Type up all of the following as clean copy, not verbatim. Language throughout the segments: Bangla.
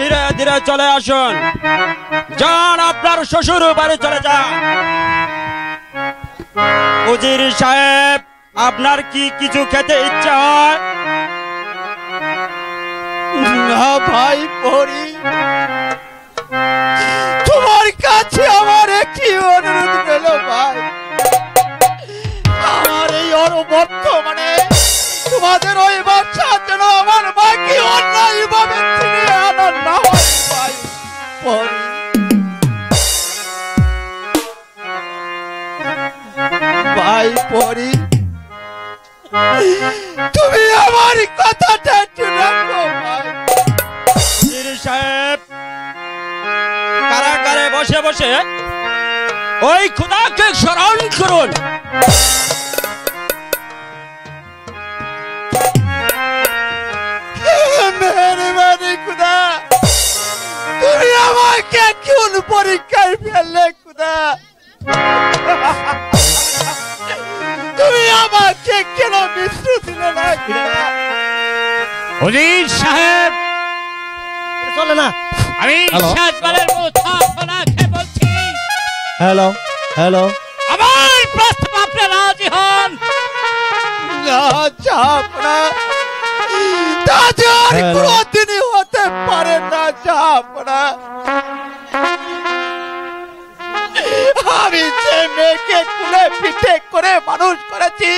ধীরে ধীরে চলে আসুন। যান, আপনার শ্বশুর বাড়ি চলে যান। উজির সাহেব, আপনার কি কিছু খেতে ইচ্ছা হয়? না ভাই পরি, তোমার কাছে আমার একটি অনুরোধ রইল ভাই। আমার এই বর্তমানে তোমাদের ওই বাচ্চা যেন আমার মাকে অন্যায় ভাবে ছিনিয়ে আনা না হয় ভাই পরি। ভাই পরি, তুমি আমার কথাটা একটু রাখো ভাই। উজির সাহেব, কারাগারে বসে বসে ওই খোদাকে স্মরণ করুন। মেহরবানি খুদা, তুমি আমাকে কোন পরীক্ষায় ফেললে খুদা? তুমি আমাকে কেন মৃত্যু দিলে না খুদা? উজির সাহেব, চলে না, আমি শেষবারের মতো আপনাকে বলছি, হ্যালো হ্যালো, আমার প্রস্তাব আপনি রাজি হন? না চাপড়া, তা যে আর কোনদিনই হতে পারে না চাপড়া। আমি যে মেয়েকে কুলে পিঠে করে মানুষ করেছি,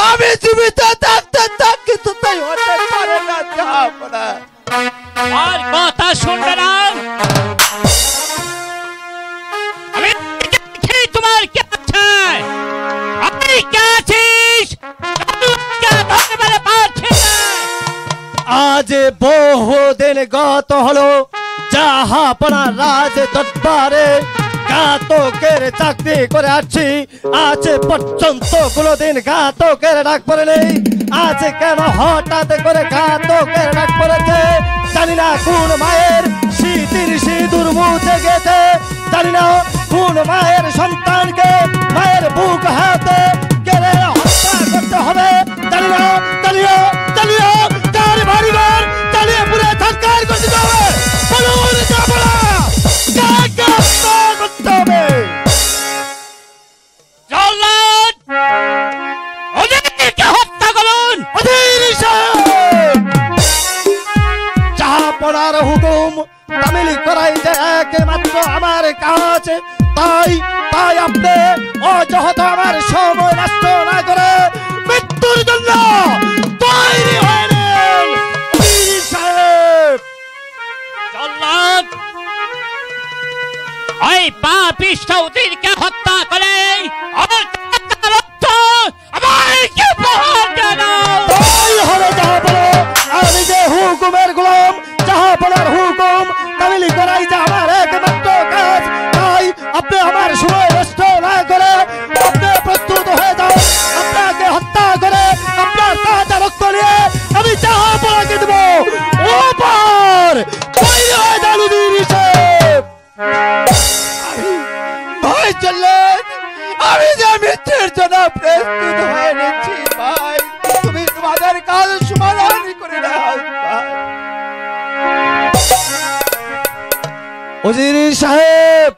আমি জীবিত থাকতে থাক, কিন্তু তাই হতে পারে না চাপড়া। আর কথা শুনবে না? আমি দেখি তোমার কে আছে, আপনি কে আছিস? আজ বহুদিন গত হলো জাহাপনা রাজ দরবারে ঘাতকের চাকরি করে আসছি, আজ পর্যন্ত কোনোদিন ঘাতকের ডাক পড়ে নেই। আজ কেন হঠাৎ করে ঘাতকের ডাক পড়েছে জানি না। কোন মায়ের শীতির সিঁদুর মুছে গেছে জানি না। কোন মায়ের সন্তানকে মায়ের বুক হাতে কেড়ে হত্যা করতে হবে জানি না। জানিও জানিও তার বাড়িঘর চালিয়ে পুরে সরকার করে দিতে হবে। বলুন চাপড়া, কাকে হত্যা করতে হবে? জল্লাদ, ওদেরকে হত্যা করুন। উজির সাহেব, জাহাপনার হুকুম তামিল করাই যে একমাত্র আমার কাজ, তাই তাই আপনি অযথা আমার সময় নষ্ট না করে মৃত্যুর জন্য তৈরি হয়ে নেন। উজির সাহেব, জল্লাদ, ওই পাপিষ্ঠ উজিরকে হত্যা করে আমার রক্ত আমাকে উপহার দেন। তাই হলো জাহাপনা। আমি যে হুকুমের গোলাম, জাহাপনার হুকুম তামিল করাই যে আমার একমাত্র কাজ, তাই আপনি আমার সময় নষ্ট না করে আপনি প্রস্তুত হয়ে যান। আপনাকে হত্যা করে আপনার তাজা রক্ত নিয়ে আমি জাহাপনাকে দেব ওপার। তৈরি হয়ে যান উজির সাহেব। ভাই চললেন, আমি যে মৃত্যুর জন্য প্রস্তুত হয়ে নিচ্ছি ভাই, তুমি তোমাদের কাজ সমাধান করে দাও ভাই। উজির সাহেব,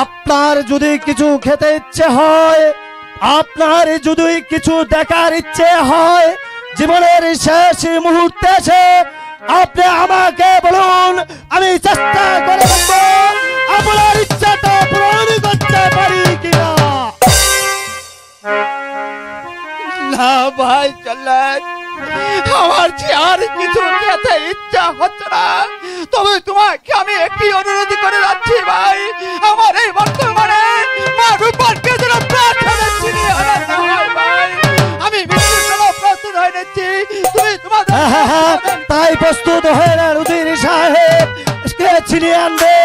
আপনার যদি কিছু খেতে ইচ্ছে হয়, আপনার যদি কিছু দেখার ইচ্ছে হয়, জীবনের শেষ মুহূর্তে এসে আপনি আমাকে বলুন, আমি চেষ্টা করে দেখবো আপনার ইচ্ছাটা পূরণ করতে পারি কিনা। না ভাই চললেন, আমার যে আর কিছু খেতে ইচ্ছা হচ্ছে না, তবে তোমাকে আমি একটি অনুরোধ করে যাচ্ছি ভাই, আমার এই বর্তমানে মা রূপারকে যেন প্রার্থনা ছিনিয়ে আনা না হয় ভাই। আমি মৃত্যুর জন্য প্রস্তুত হয়ে নিচ্ছি, তুমি তোমাদের তাই প্রস্তুত হয়ে নেন উজির সাহেব। কে ছিনিয়ে আনবে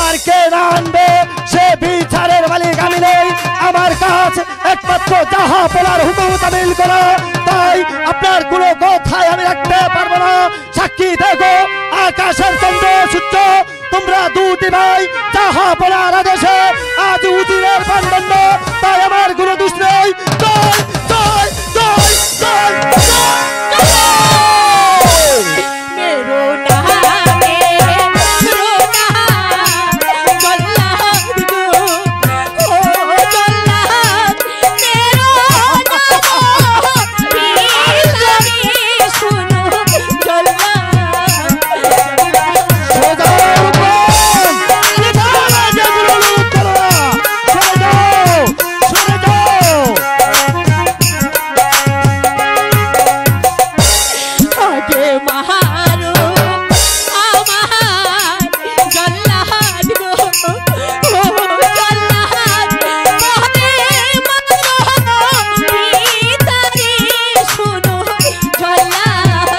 আর কে না আনবে সে বিচারের মালিক আমি নেই। আমার কাজ একমাত্র জাহাপনার হুকুম তামিল করা, তাই আপনার কোনো কথাই আমি রাখতে পারবো না। সাক্ষী দেখো আকাশের চন্দ্র সূর্য, তোমরা দুটি ভাই জাহাপনার আদেশে আজ উজিরের বানদণ্ড, তাই আমার কোনো দোষ নেই। জয় জয় জয় জয় জয়। মাহারো আমার জল্লাদ গো ও জল্লাদ বলে মারো পিতারে শোনো জল্লাদ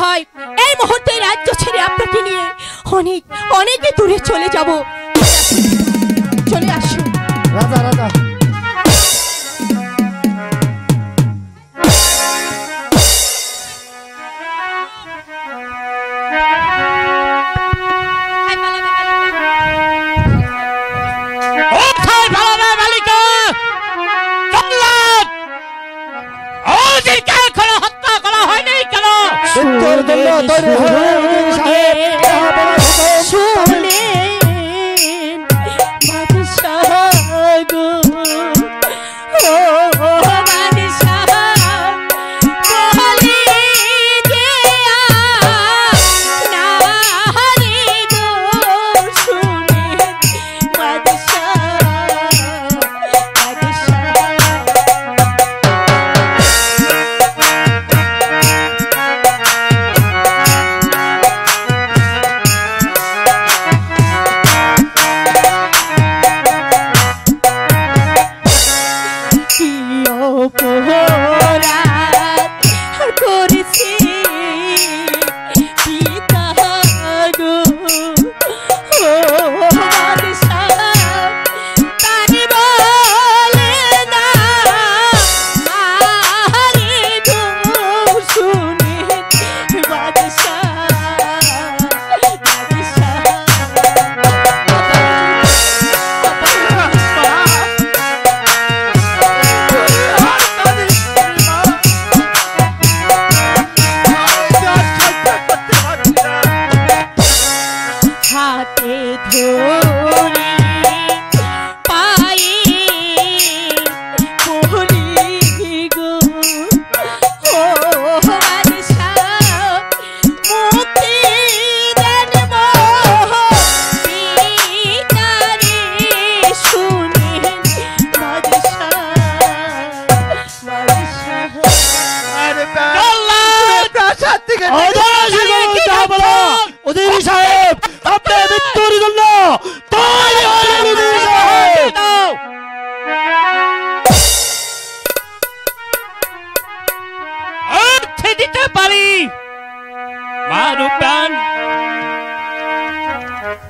হয় এই মুহূর্তে রাজ্য ছেড়ে আপনাকে নিয়ে অনেক অনেক দূরে চলে যাব চলে আসুন রাজা রাজা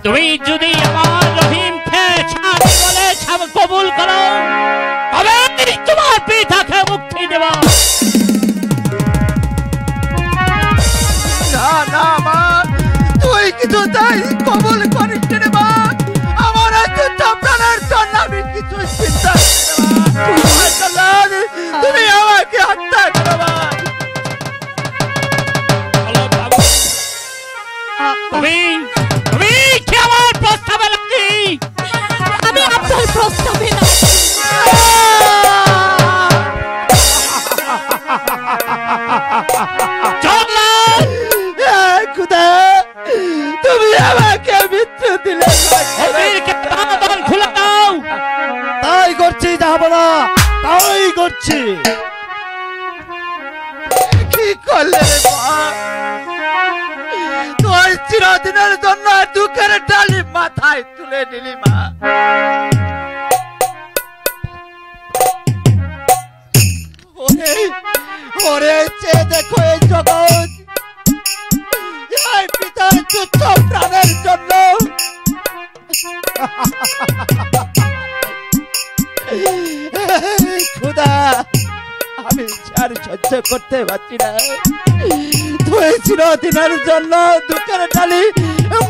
তুমি যদি আমার রহিমকে ছাড় বলে কবুল করো তবে তোমার পিতাকে মুক্তি দেব। না না মা তুই কিছু তাই কবুল করিস রে মা আমার অত্যন্ত প্রাণের জন্য আমি কিছু চিন্তা তুমি আমাকে হত্যা করো মা। তুমি কি আমার প্রস্তাবে লাগি? আমি আপনার প্রস্তাবে খুদা তুমি আমাকে মৃত্যু দিলে খুলে দাও। তাই করছি যাবনা তাই করছি। কি করলে রে মা তোর চিরদিনের জন্য দুঃখের ডালি মাথায় তুলে নিলি মা। ওরে চেয়ে দেখো এই জগৎ পিতার তুচ্ছ প্রাণের জন্য খুদা আমি আর সহ্য করতে পারছি না। তুই চিরদিনের জন্য দুঃখের ডালি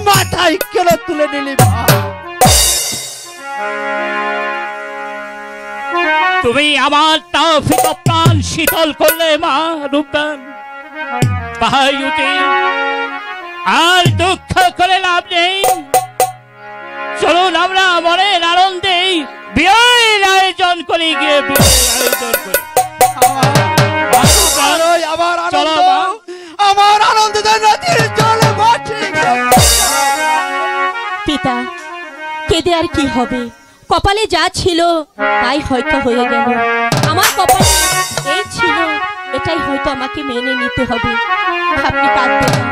মাথায় কেন তুলে নিলি মা? তুমি আমার তাওফিক প্রাণ শীতল করলে মা রূপদান। ভাই উঠে আর দুঃখ করে লাভ নেই। চলুন আমরা মনের আনন্দে বিয়ের আয়োজন করি, গিয়ে বিয়ের আয়োজন করি। আমার আনন্দ পিতা, কেঁদে আর কি হবে? কপালে যা ছিল তাই হয়তো হয়ে গেল। আমার কপালে এই ছিল, এটাই হয়তো আমাকে মেনে নিতে হবে। আপনি কাঁদবেন না,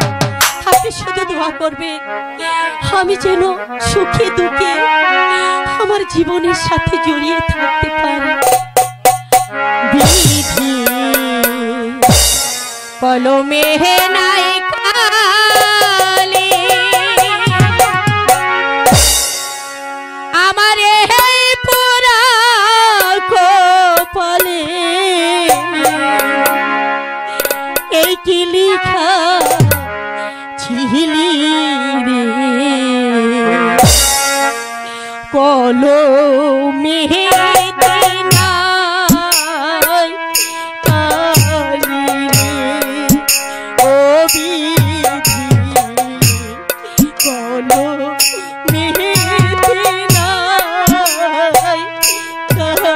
আপনি শুধু দোয়া করবেন আমি যেন সুখে দুঃখে আমার জীবনের সাথে জড়িয়ে থাকতে পারি। বিধি কলমে নাই কালি, আমার এই পুরা কপালে এই কি লিখা ছিলি রে, কলমে নাই কালি রে, ও বিধি কলমে নাই কালি।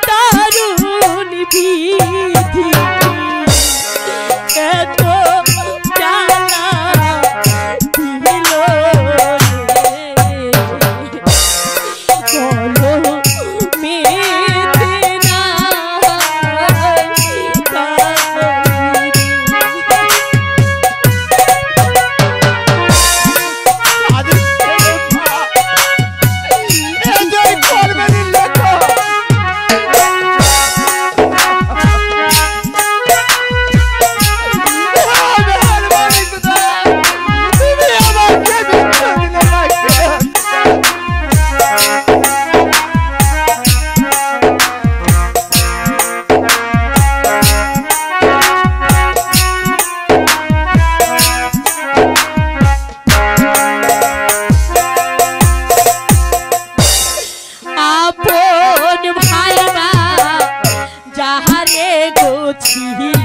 দারু আপন ভাইরা যাহারে গো ছিল